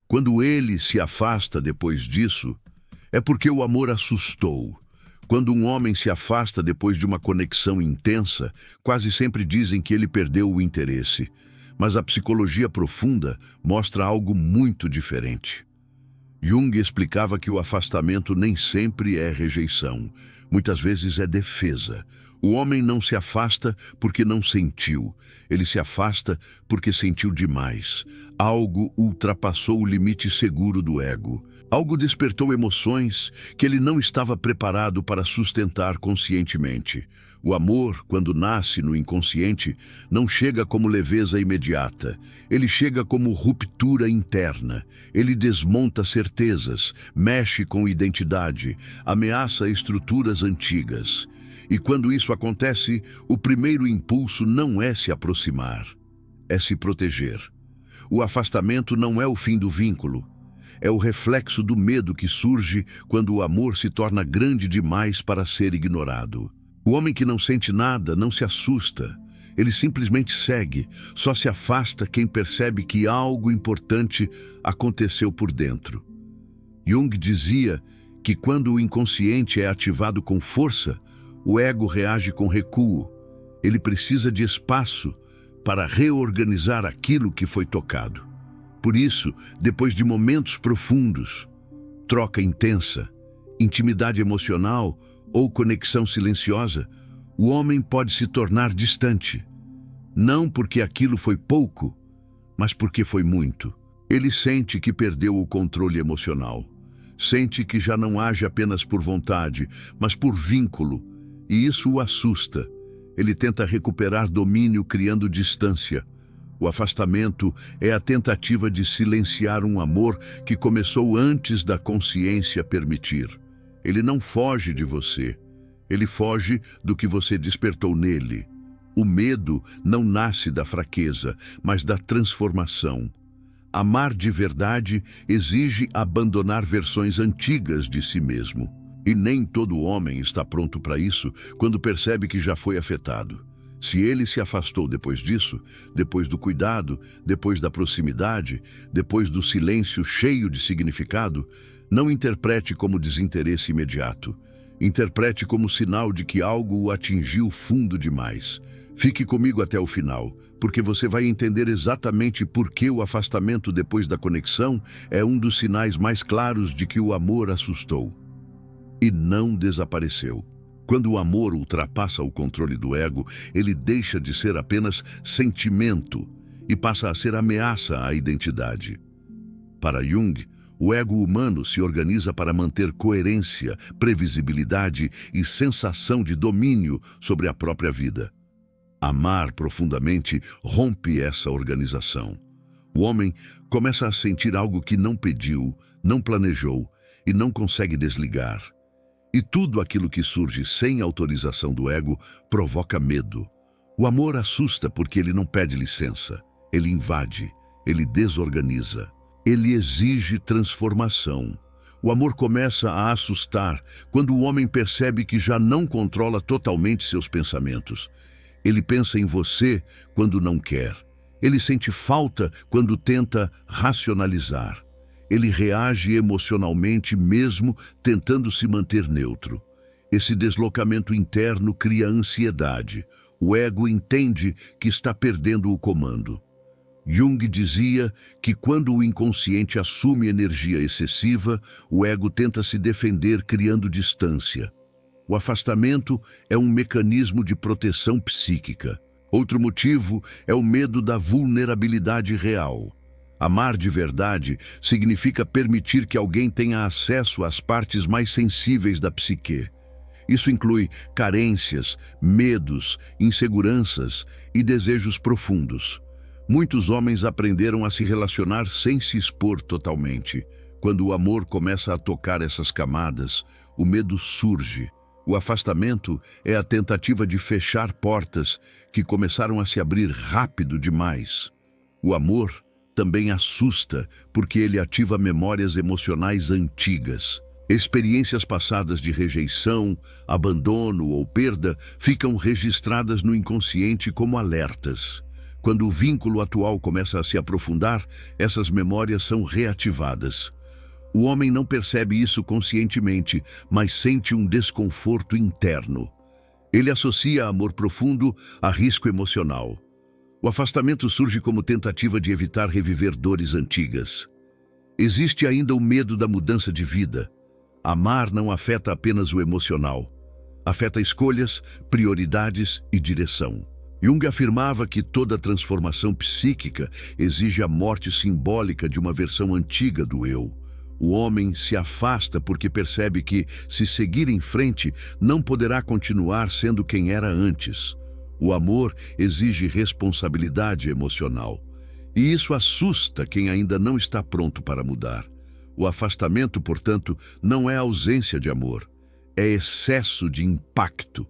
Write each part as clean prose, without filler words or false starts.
Quando ele se afasta depois disso, é porque o amor assustou. Quando um homem se afasta depois de uma conexão intensa, quase sempre dizem que ele perdeu o interesse. Mas a psicologia profunda mostra algo muito diferente. Jung explicava que o afastamento nem sempre é rejeição, muitas vezes é defesa. O homem não se afasta porque não sentiu, ele se afasta porque sentiu demais. Algo ultrapassou o limite seguro do ego. Algo despertou emoções que ele não estava preparado para sustentar conscientemente. O amor, quando nasce no inconsciente, não chega como leveza imediata. Ele chega como ruptura interna. Ele desmonta certezas, mexe com identidade, ameaça estruturas antigas. E quando isso acontece, o primeiro impulso não é se aproximar, é se proteger. O afastamento não é o fim do vínculo. É o reflexo do medo que surge quando o amor se torna grande demais para ser ignorado. O homem que não sente nada não se assusta. Ele simplesmente segue, só se afasta quem percebe que algo importante aconteceu por dentro. Jung dizia que quando o inconsciente é ativado com força, o ego reage com recuo. Ele precisa de espaço para reorganizar aquilo que foi tocado. Por isso, depois de momentos profundos, troca intensa, intimidade emocional ou conexão silenciosa, o homem pode se tornar distante. Não porque aquilo foi pouco, mas porque foi muito. Ele sente que perdeu o controle emocional. Sente que já não age apenas por vontade, mas por vínculo, e isso o assusta. Ele tenta recuperar domínio criando distância. O afastamento é a tentativa de silenciar um amor que começou antes da consciência permitir. Ele não foge de você, ele foge do que você despertou nele. O medo não nasce da fraqueza, mas da transformação. Amar de verdade exige abandonar versões antigas de si mesmo. E nem todo homem está pronto para isso quando percebe que já foi afetado. Se ele se afastou depois disso, depois do cuidado, depois da proximidade, depois do silêncio cheio de significado, não interprete como desinteresse imediato. Interprete como sinal de que algo o atingiu fundo demais. Fique comigo até o final, porque você vai entender exatamente por que o afastamento depois da conexão é um dos sinais mais claros de que o amor assustou. E não desapareceu. Quando o amor ultrapassa o controle do ego, ele deixa de ser apenas sentimento e passa a ser ameaça à identidade. Para Jung, o ego humano se organiza para manter coerência, previsibilidade e sensação de domínio sobre a própria vida. Amar profundamente rompe essa organização. O homem começa a sentir algo que não pediu, não planejou e não consegue desligar. E tudo aquilo que surge sem autorização do ego provoca medo. O amor assusta porque ele não pede licença. Ele invade, ele desorganiza, ele exige transformação. O amor começa a assustar quando o homem percebe que já não controla totalmente seus pensamentos. Ele pensa em você quando não quer. Ele sente falta quando tenta racionalizar. Ele reage emocionalmente mesmo tentando se manter neutro. Esse deslocamento interno cria ansiedade. O ego entende que está perdendo o comando. Jung dizia que quando o inconsciente assume energia excessiva, o ego tenta se defender criando distância. O afastamento é um mecanismo de proteção psíquica. Outro motivo é o medo da vulnerabilidade real. Amar de verdade significa permitir que alguém tenha acesso às partes mais sensíveis da psique. Isso inclui carências, medos, inseguranças e desejos profundos. Muitos homens aprenderam a se relacionar sem se expor totalmente. Quando o amor começa a tocar essas camadas, o medo surge. O afastamento é a tentativa de fechar portas que começaram a se abrir rápido demais. O amor também assusta porque ele ativa memórias emocionais antigas. Experiências passadas de rejeição, abandono ou perda ficam registradas no inconsciente como alertas. Quando o vínculo atual começa a se aprofundar, essas memórias são reativadas. O homem não percebe isso conscientemente, mas sente um desconforto interno. Ele associa amor profundo a risco emocional. O afastamento surge como tentativa de evitar reviver dores antigas. Existe ainda o medo da mudança de vida. Amar não afeta apenas o emocional. Afeta escolhas, prioridades e direção. Jung afirmava que toda transformação psíquica exige a morte simbólica de uma versão antiga do eu. O homem se afasta porque percebe que, se seguir em frente, não poderá continuar sendo quem era antes. O amor exige responsabilidade emocional. E isso assusta quem ainda não está pronto para mudar. O afastamento, portanto, não é ausência de amor, é excesso de impacto.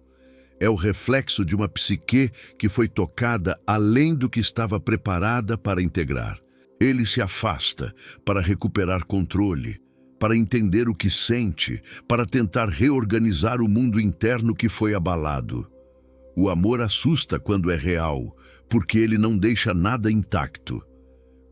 É o reflexo de uma psique que foi tocada além do que estava preparada para integrar. Ele se afasta para recuperar controle, para entender o que sente, para tentar reorganizar o mundo interno que foi abalado. O amor assusta quando é real, porque ele não deixa nada intacto.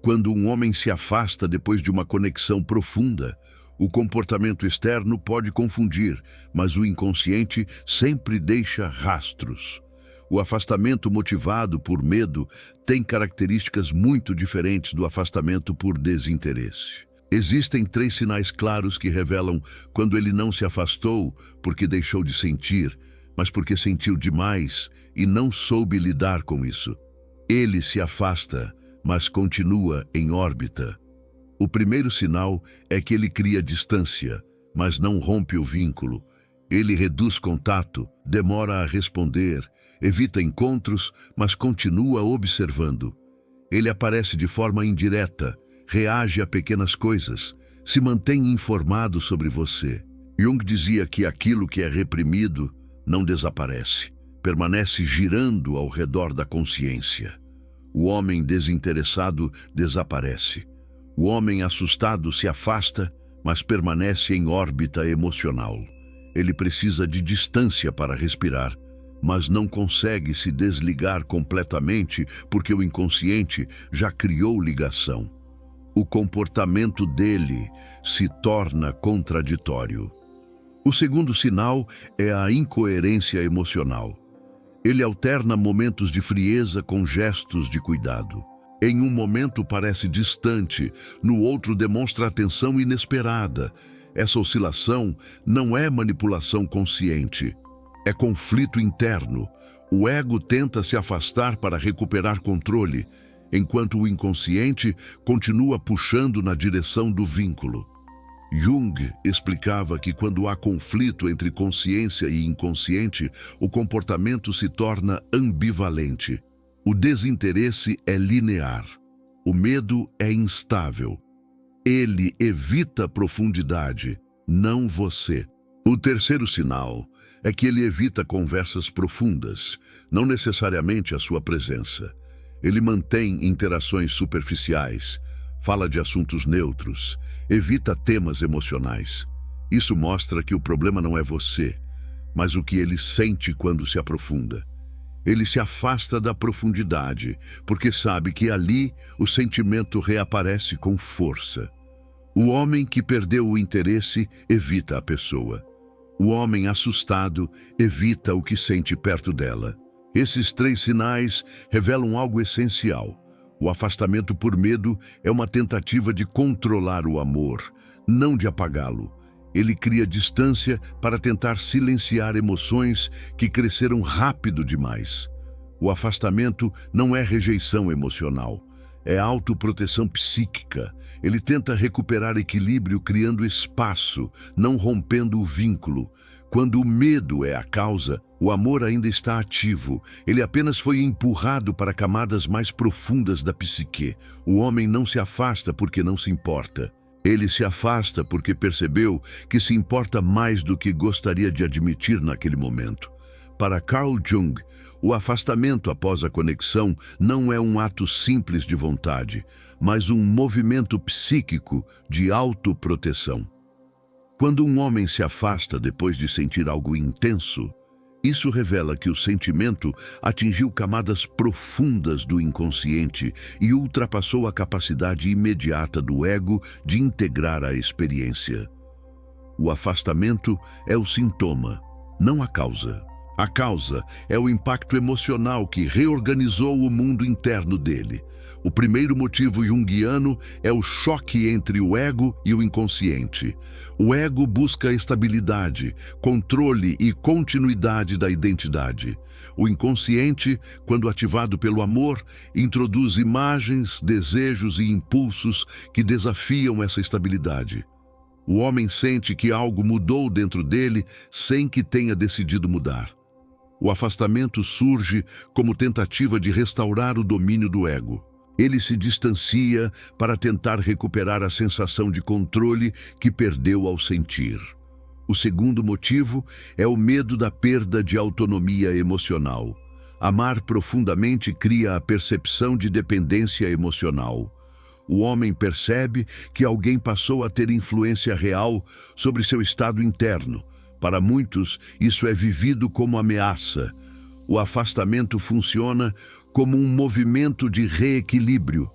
Quando um homem se afasta depois de uma conexão profunda, o comportamento externo pode confundir, mas o inconsciente sempre deixa rastros. O afastamento motivado por medo tem características muito diferentes do afastamento por desinteresse. Existem 3 sinais claros que revelam quando ele não se afastou porque deixou de sentir, mas porque sentiu demais e não soube lidar com isso. Ele se afasta, mas continua em órbita. O primeiro sinal é que ele cria distância, mas não rompe o vínculo. Ele reduz contato, demora a responder, evita encontros, mas continua observando. Ele aparece de forma indireta, reage a pequenas coisas, se mantém informado sobre você. Jung dizia que aquilo que é reprimido não desaparece, permanece girando ao redor da consciência. O homem desinteressado desaparece. O homem assustado se afasta, mas permanece em órbita emocional. Ele precisa de distância para respirar, mas não consegue se desligar completamente porque o inconsciente já criou ligação. O comportamento dele se torna contraditório. O segundo sinal é a incoerência emocional. Ele alterna momentos de frieza com gestos de cuidado. Em um momento parece distante, no outro demonstra atenção inesperada. Essa oscilação não é manipulação consciente, é conflito interno. O ego tenta se afastar para recuperar controle, enquanto o inconsciente continua puxando na direção do vínculo. Jung explicava que quando há conflito entre consciência e inconsciente, o comportamento se torna ambivalente. O desinteresse é linear. O medo é instável. Ele evita profundidade, não você. O terceiro sinal é que ele evita conversas profundas, não necessariamente a sua presença. Ele mantém interações superficiais, fala de assuntos neutros, evita temas emocionais. Isso mostra que o problema não é você, mas o que ele sente quando se aprofunda. Ele se afasta da profundidade, porque sabe que ali o sentimento reaparece com força. O homem que perdeu o interesse evita a pessoa. O homem assustado evita o que sente perto dela. Esses 3 sinais revelam algo essencial. O afastamento por medo é uma tentativa de controlar o amor, não de apagá-lo. Ele cria distância para tentar silenciar emoções que cresceram rápido demais. O afastamento não é rejeição emocional, é autoproteção psíquica. Ele tenta recuperar equilíbrio criando espaço, não rompendo o vínculo. Quando o medo é a causa, o amor ainda está ativo. Ele apenas foi empurrado para camadas mais profundas da psique. O homem não se afasta porque não se importa. Ele se afasta porque percebeu que se importa mais do que gostaria de admitir naquele momento. Para Carl Jung, o afastamento após a conexão não é um ato simples de vontade, mas um movimento psíquico de autoproteção. Quando um homem se afasta depois de sentir algo intenso, Isso revela que o sentimento atingiu camadas profundas do inconsciente e ultrapassou a capacidade imediata do ego de integrar a experiência. O afastamento é o sintoma, não a causa. A causa é o impacto emocional que reorganizou o mundo interno dele. O primeiro motivo junguiano é o choque entre o ego e o inconsciente. O ego busca estabilidade, controle e continuidade da identidade. O inconsciente, quando ativado pelo amor, introduz imagens, desejos e impulsos que desafiam essa estabilidade. O homem sente que algo mudou dentro dele sem que tenha decidido mudar. O afastamento surge como tentativa de restaurar o domínio do ego. Ele se distancia para tentar recuperar a sensação de controle que perdeu ao sentir. O segundo motivo é o medo da perda de autonomia emocional. Amar profundamente cria a percepção de dependência emocional. O homem percebe que alguém passou a ter influência real sobre seu estado interno. Para muitos, isso é vivido como ameaça. O afastamento funciona como um movimento de reequilíbrio.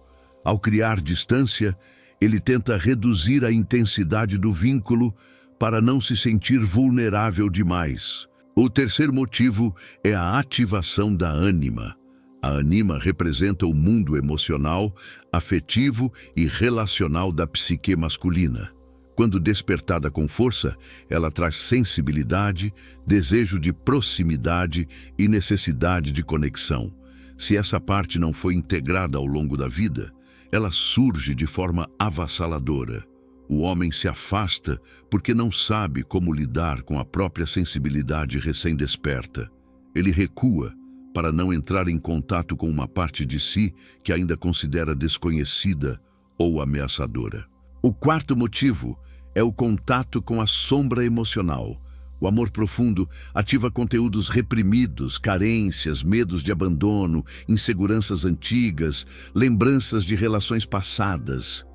Ao criar distância, ele tenta reduzir a intensidade do vínculo para não se sentir vulnerável demais. O terceiro motivo é a ativação da ânima. A ânima representa o mundo emocional, afetivo e relacional da psique masculina. Quando despertada com força, ela traz sensibilidade, desejo de proximidade e necessidade de conexão. Se essa parte não foi integrada ao longo da vida, ela surge de forma avassaladora. O homem se afasta porque não sabe como lidar com a própria sensibilidade recém-desperta. Ele recua para não entrar em contato com uma parte de si que ainda considera desconhecida ou ameaçadora. O quarto motivo é o contato com a sombra emocional. O amor profundo ativa conteúdos reprimidos, carências, medos de abandono, inseguranças antigas, lembranças de relações passadas.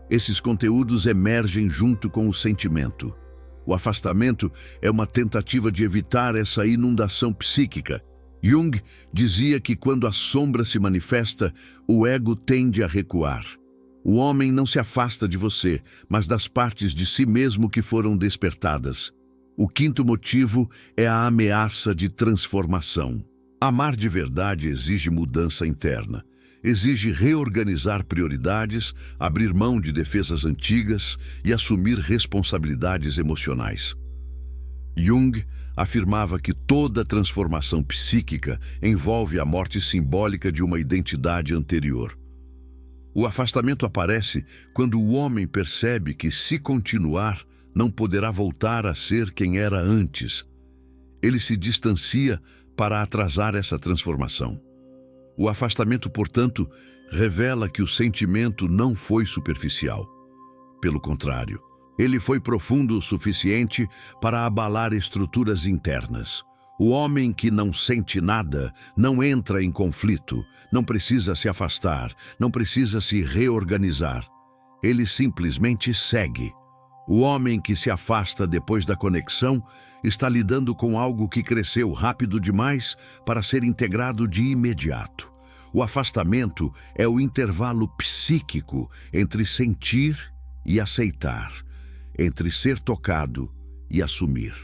Esses conteúdos emergem junto com o sentimento. O afastamento é uma tentativa de evitar essa inundação psíquica. Jung dizia que quando a sombra se manifesta, o ego tende a recuar. O homem não se afasta de você, mas das partes de si mesmo que foram despertadas. O quinto motivo é a ameaça de transformação. Amar de verdade exige mudança interna. Exige reorganizar prioridades, abrir mão de defesas antigas e assumir responsabilidades emocionais. Jung afirmava que toda transformação psíquica envolve a morte simbólica de uma identidade anterior. O afastamento aparece quando o homem percebe que, se continuar, não poderá voltar a ser quem era antes. Ele se distancia para atrasar essa transformação. O afastamento, portanto, revela que o sentimento não foi superficial. Pelo contrário, ele foi profundo o suficiente para abalar estruturas internas. O homem que não sente nada não entra em conflito, não precisa se afastar, não precisa se reorganizar. Ele simplesmente segue. O homem que se afasta depois da conexão está lidando com algo que cresceu rápido demais para ser integrado de imediato. O afastamento é o intervalo psíquico entre sentir e aceitar, entre ser tocado e assumir.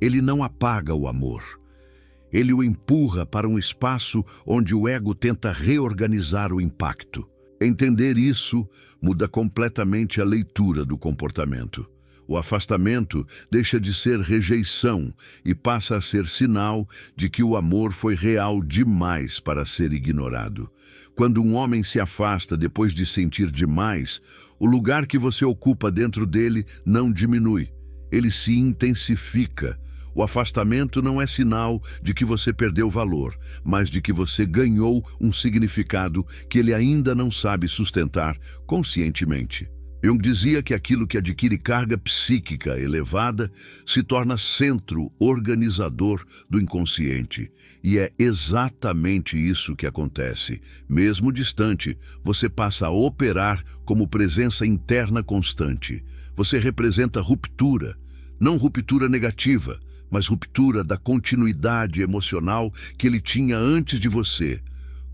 Ele não apaga o amor. Ele o empurra para um espaço onde o ego tenta reorganizar o impacto. Entender isso muda completamente a leitura do comportamento. O afastamento deixa de ser rejeição e passa a ser sinal de que o amor foi real demais para ser ignorado. Quando um homem se afasta depois de sentir demais, o lugar que você ocupa dentro dele não diminui. Ele se intensifica. O afastamento não é sinal de que você perdeu valor, mas de que você ganhou um significado que ele ainda não sabe sustentar conscientemente. Jung dizia que aquilo que adquire carga psíquica elevada se torna centro organizador do inconsciente. E é exatamente isso que acontece. Mesmo distante, você passa a operar como presença interna constante. Você representa ruptura, não ruptura negativa, mas ruptura da continuidade emocional que ele tinha antes de você.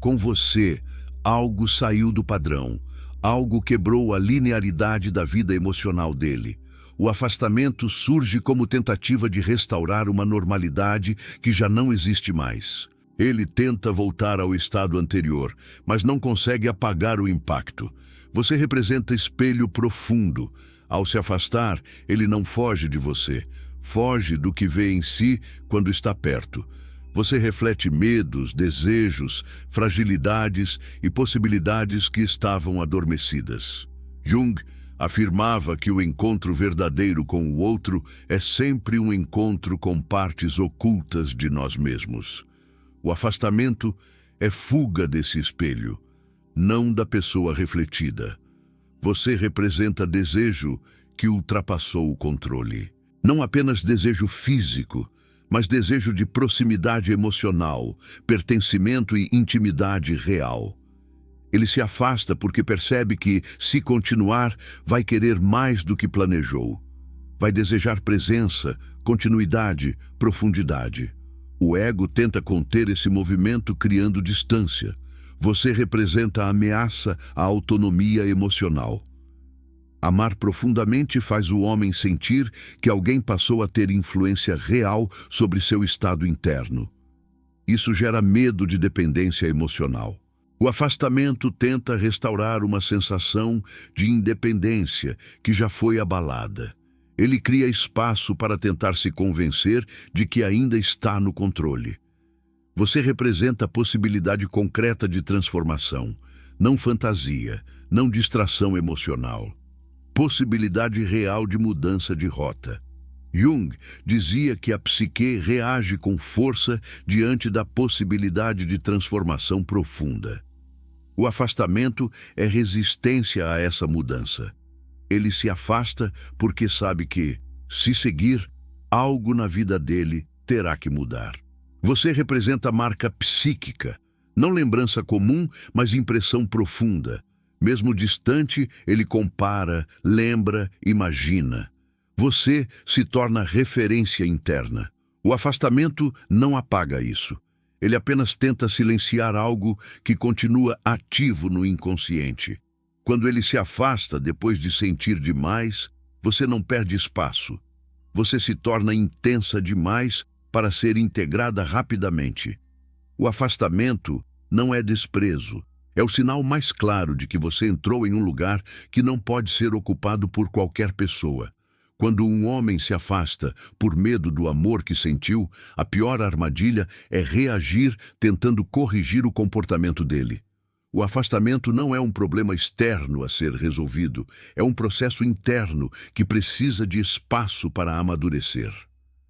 Com você, algo saiu do padrão, algo quebrou a linearidade da vida emocional dele. O afastamento surge como tentativa de restaurar uma normalidade que já não existe mais. Ele tenta voltar ao estado anterior, mas não consegue apagar o impacto. Você representa espelho profundo. Ao se afastar, ele não foge de você. Foge do que vê em si quando está perto. Você reflete medos, desejos, fragilidades e possibilidades que estavam adormecidas. Jung afirmava que o encontro verdadeiro com o outro é sempre um encontro com partes ocultas de nós mesmos. O afastamento é fuga desse espelho, não da pessoa refletida. Você representa desejo que ultrapassou o controle. Não apenas desejo físico, mas desejo de proximidade emocional, pertencimento e intimidade real. Ele se afasta porque percebe que, se continuar, vai querer mais do que planejou. Vai desejar presença, continuidade, profundidade. O ego tenta conter esse movimento criando distância. Você representa a ameaça à autonomia emocional. Amar profundamente faz o homem sentir que alguém passou a ter influência real sobre seu estado interno. Isso gera medo de dependência emocional. O afastamento tenta restaurar uma sensação de independência que já foi abalada. Ele cria espaço para tentar se convencer de que ainda está no controle. Você representa a possibilidade concreta de transformação, não fantasia, não distração emocional. Possibilidade real de mudança de rota. Jung dizia que a psique reage com força diante da possibilidade de transformação profunda. O afastamento é resistência a essa mudança. Ele se afasta porque sabe que, se seguir, algo na vida dele terá que mudar. Você representa a marca psíquica, não lembrança comum, mas impressão profunda. Mesmo distante, ele compara, lembra, imagina. Você se torna referência interna. O afastamento não apaga isso. Ele apenas tenta silenciar algo que continua ativo no inconsciente. Quando ele se afasta depois de sentir demais, você não perde espaço. Você se torna intensa demais para ser integrada rapidamente. O afastamento não é desprezo. É o sinal mais claro de que você entrou em um lugar que não pode ser ocupado por qualquer pessoa. Quando um homem se afasta por medo do amor que sentiu, a pior armadilha é reagir tentando corrigir o comportamento dele. O afastamento não é um problema externo a ser resolvido, é um processo interno que precisa de espaço para amadurecer.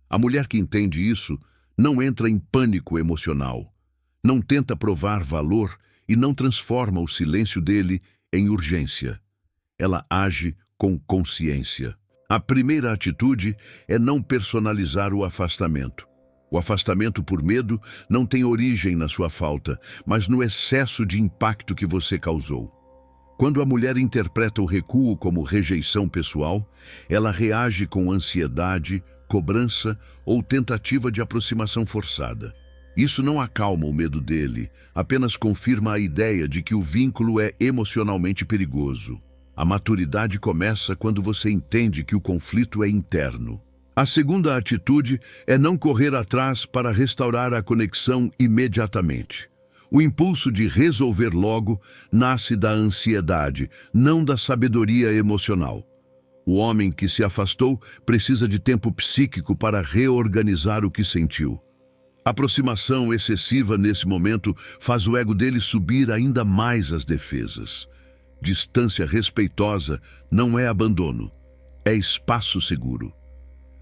A mulher que entende isso não entra em pânico emocional, não tenta provar valor e não transforma o silêncio dele em urgência. Ela age com consciência. A primeira atitude é não personalizar o afastamento. O afastamento por medo não tem origem na sua falta, mas no excesso de impacto que você causou. Quando a mulher interpreta o recuo como rejeição pessoal, ela reage com ansiedade, cobrança ou tentativa de aproximação forçada. Isso não acalma o medo dele, apenas confirma a ideia de que o vínculo é emocionalmente perigoso. A maturidade começa quando você entende que o conflito é interno. A segunda atitude é não correr atrás para restaurar a conexão imediatamente. O impulso de resolver logo nasce da ansiedade, não da sabedoria emocional. O homem que se afastou precisa de tempo psíquico para reorganizar o que sentiu. A aproximação excessiva nesse momento faz o ego dele subir ainda mais as defesas. Distância respeitosa não é abandono, é espaço seguro.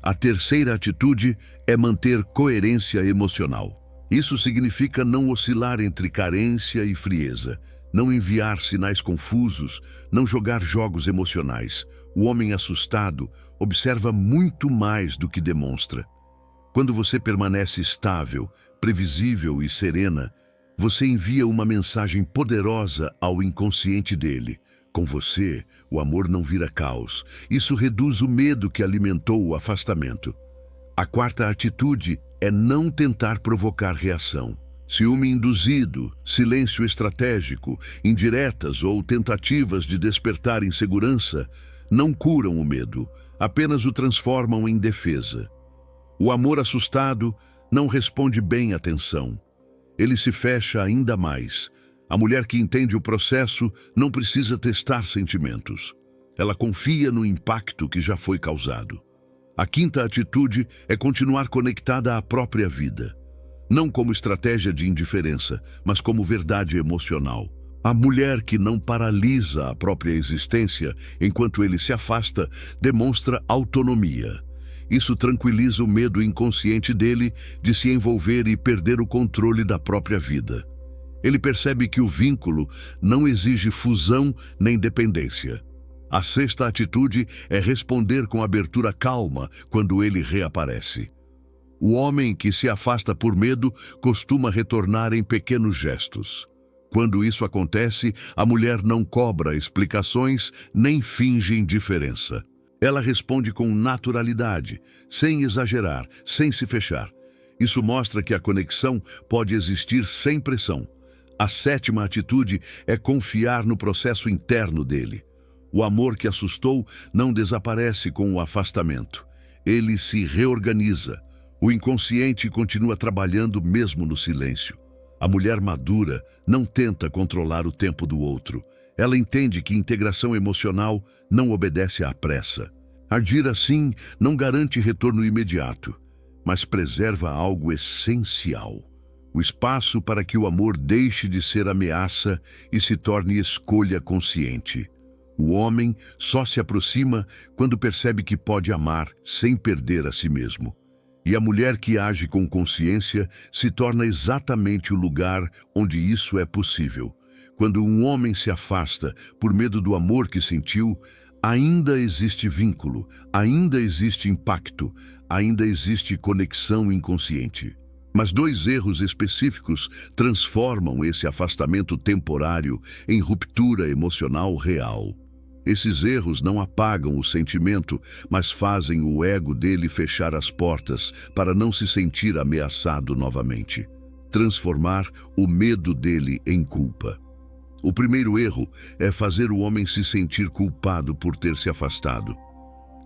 A terceira atitude é manter coerência emocional. Isso significa não oscilar entre carência e frieza, não enviar sinais confusos, não jogar jogos emocionais. O homem assustado observa muito mais do que demonstra. Quando você permanece estável, previsível e serena, você envia uma mensagem poderosa ao inconsciente dele. Com você, o amor não vira caos. Isso reduz o medo que alimentou o afastamento. A quarta atitude é não tentar provocar reação. Ciúme induzido, silêncio estratégico, indiretas ou tentativas de despertar insegurança não curam o medo, apenas o transformam em defesa. O amor assustado não responde bem à tensão. Ele se fecha ainda mais. A mulher que entende o processo não precisa testar sentimentos. Ela confia no impacto que já foi causado. A quinta atitude é continuar conectada à própria vida. Não como estratégia de indiferença, mas como verdade emocional. A mulher que não paralisa a própria existência enquanto ele se afasta demonstra autonomia. Isso tranquiliza o medo inconsciente dele de se envolver e perder o controle da própria vida. Ele percebe que o vínculo não exige fusão nem dependência. A sexta atitude é responder com abertura calma quando ele reaparece. O homem que se afasta por medo costuma retornar em pequenos gestos. Quando isso acontece, a mulher não cobra explicações nem finge indiferença. Ela responde com naturalidade, sem exagerar, sem se fechar. Isso mostra que a conexão pode existir sem pressão. A sétima atitude é confiar no processo interno dele. O amor que assustou não desaparece com o afastamento. Ele se reorganiza. O inconsciente continua trabalhando mesmo no silêncio. A mulher madura não tenta controlar o tempo do outro. Ela entende que integração emocional não obedece à pressa. Agir assim não garante retorno imediato, mas preserva algo essencial. O espaço para que o amor deixe de ser ameaça e se torne escolha consciente. O homem só se aproxima quando percebe que pode amar sem perder a si mesmo. E a mulher que age com consciência se torna exatamente o lugar onde isso é possível. Quando um homem se afasta por medo do amor que sentiu, ainda existe vínculo, ainda existe impacto, ainda existe conexão inconsciente. Mas dois erros específicos transformam esse afastamento temporário em ruptura emocional real. Esses erros não apagam o sentimento, mas fazem o ego dele fechar as portas para não se sentir ameaçado novamente. Transformar o medo dele em culpa. O primeiro erro é fazer o homem se sentir culpado por ter se afastado.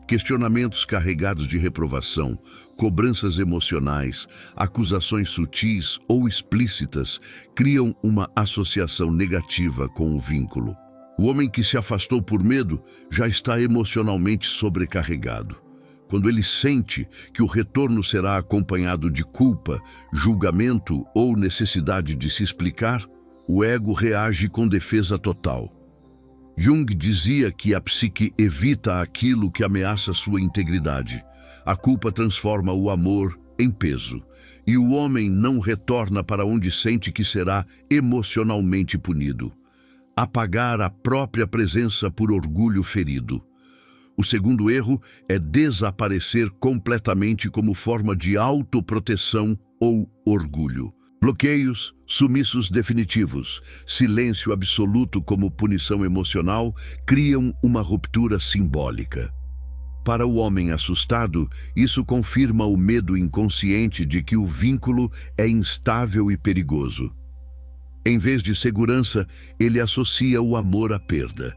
Questionamentos carregados de reprovação, cobranças emocionais, acusações sutis ou explícitas criam uma associação negativa com o vínculo. O homem que se afastou por medo já está emocionalmente sobrecarregado. Quando ele sente que o retorno será acompanhado de culpa, julgamento ou necessidade de se explicar, o ego reage com defesa total. Jung dizia que a psique evita aquilo que ameaça sua integridade. A culpa transforma o amor em peso, e o homem não retorna para onde sente que será emocionalmente punido. Apagar a própria presença por orgulho ferido. O segundo erro é desaparecer completamente como forma de autoproteção ou orgulho. Bloqueios, sumiços definitivos, silêncio absoluto como punição emocional criam uma ruptura simbólica. Para o homem assustado, isso confirma o medo inconsciente de que o vínculo é instável e perigoso. Em vez de segurança, ele associa o amor à perda.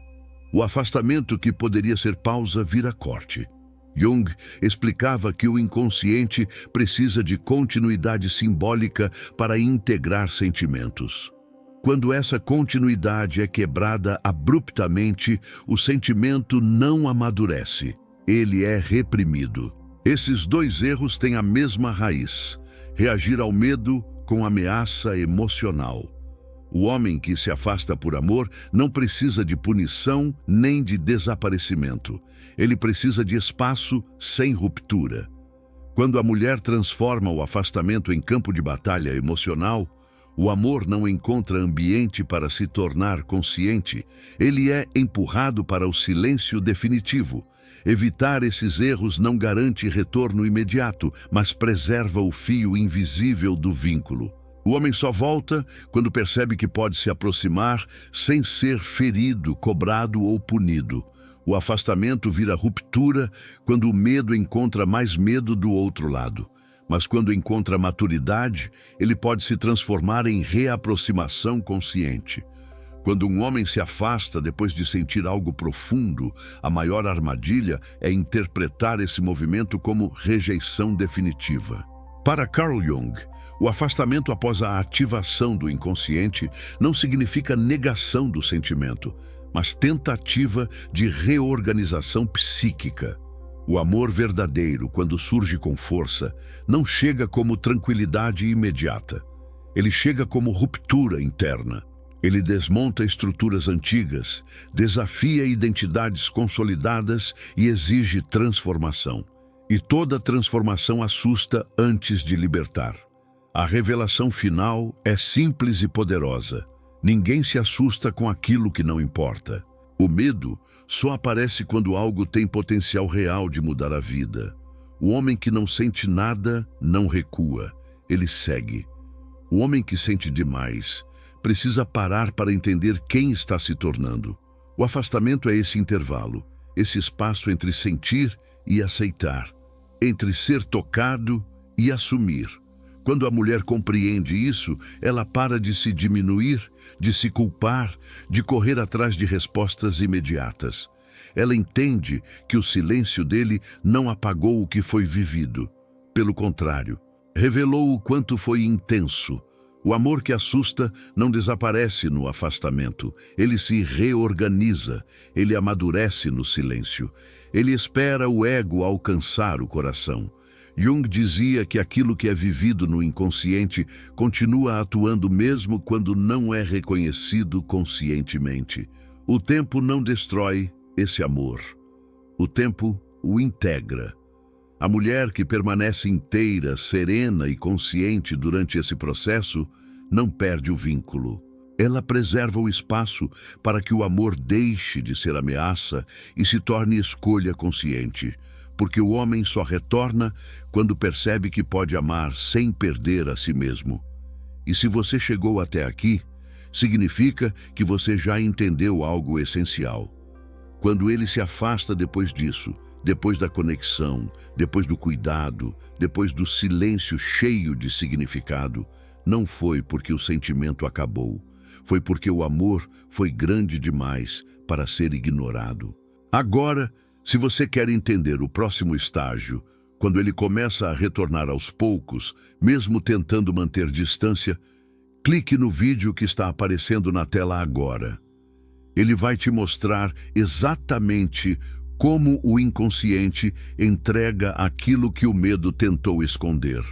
O afastamento que poderia ser pausa vira corte. Jung explicava que o inconsciente precisa de continuidade simbólica para integrar sentimentos. Quando essa continuidade é quebrada abruptamente, o sentimento não amadurece. Ele é reprimido. Esses dois erros têm a mesma raiz: reagir ao medo com ameaça emocional. O homem que se afasta por amor não precisa de punição nem de desaparecimento. Ele precisa de espaço sem ruptura. Quando a mulher transforma o afastamento em campo de batalha emocional, o amor não encontra ambiente para se tornar consciente. Ele é empurrado para o silêncio definitivo. Evitar esses erros não garante retorno imediato, mas preserva o fio invisível do vínculo. O homem só volta quando percebe que pode se aproximar sem ser ferido, cobrado ou punido. O afastamento vira ruptura quando o medo encontra mais medo do outro lado. Mas quando encontra maturidade, ele pode se transformar em reaproximação consciente. Quando um homem se afasta depois de sentir algo profundo, a maior armadilha é interpretar esse movimento como rejeição definitiva. Para Carl Jung, o afastamento após a ativação do inconsciente não significa negação do sentimento, mas tentativa de reorganização psíquica. O amor verdadeiro, quando surge com força, não chega como tranquilidade imediata. Ele chega como ruptura interna. Ele desmonta estruturas antigas, desafia identidades consolidadas e exige transformação. E toda transformação assusta antes de libertar. A revelação final é simples e poderosa. Ninguém se assusta com aquilo que não importa. O medo só aparece quando algo tem potencial real de mudar a vida. O homem que não sente nada não recua, ele segue. O homem que sente demais precisa parar para entender quem está se tornando. O afastamento é esse intervalo, esse espaço entre sentir e aceitar, entre ser tocado e assumir. Quando a mulher compreende isso, ela para de se diminuir, de se culpar, de correr atrás de respostas imediatas. Ela entende que o silêncio dele não apagou o que foi vivido. Pelo contrário, revelou o quanto foi intenso. O amor que assusta não desaparece no afastamento. Ele se reorganiza, ele amadurece no silêncio. Ele espera o ego alcançar o coração. Jung dizia que aquilo que é vivido no inconsciente continua atuando mesmo quando não é reconhecido conscientemente. O tempo não destrói esse amor. O tempo o integra. A mulher que permanece inteira, serena e consciente durante esse processo não perde o vínculo. Ela preserva o espaço para que o amor deixe de ser ameaça e se torne escolha consciente. Porque o homem só retorna quando percebe que pode amar sem perder a si mesmo. E se você chegou até aqui, significa que você já entendeu algo essencial. Quando ele se afasta depois disso, depois da conexão, depois do cuidado, depois do silêncio cheio de significado, não foi porque o sentimento acabou, foi porque o amor foi grande demais para ser ignorado. Agora, se você quer entender o próximo estágio, quando ele começa a retornar aos poucos, mesmo tentando manter distância, clique no vídeo que está aparecendo na tela agora. Ele vai te mostrar exatamente como o inconsciente entrega aquilo que o medo tentou esconder.